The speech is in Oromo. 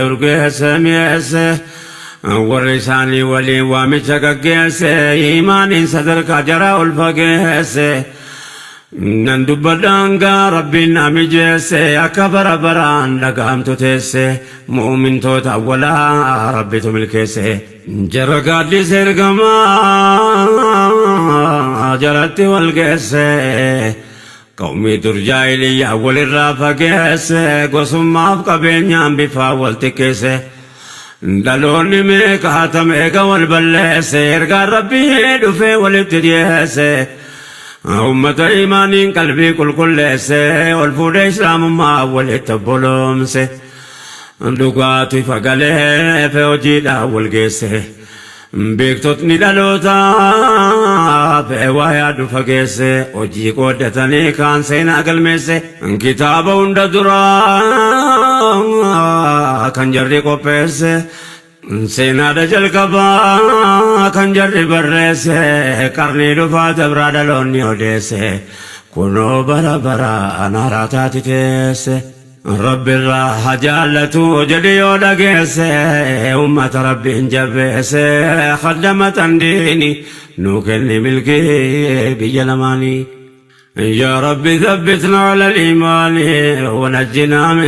urgeesse mi'eesse warri isaanii waliin waamicha gaggeesse imaaniin sadarkaa jaraa ol fageesse nan dubbadhaangaa rabbiin na mijeesse akka bara baraan dhagahamtu teesse mu'mintoota awwalaa rabbitu milkeesse jara gaaddisa ergamaa jalatti wal geesse qawmii dur jaahiliyyaa walirraa fageesse gosummaaf qabeenyaan bifaa wal xiqqeesse dhaloonni meeqa hata meeqa wal balleesse ergaan rabbii dhufee walitti dhiyeesse ummata imaaniin qalbii qulqulleesse ol fuudhee islaamummaa walitti obboloomse dhugaatu ifa galee fe hojiidhaan wal geesse beektotni dhalootaa fe waa yaadu fageesse hojii qooddatanii kaan seenaa galmeesse kitaaba hunda duraa kan jarri qopheesse seenaadha jalqabaa kan jarri barreesse qarnii dhufaa dabraa dhaloonni odeesse kunoo bara baraan haaraa taati teesse rabbirraa haa jaallatu jedhi yoo dhageesse ummata rabbiin jabeesse khaddamatan diini nuu kenni milkii biyya lamaanii يا رب ثبتنا على الإيمان ونجنا من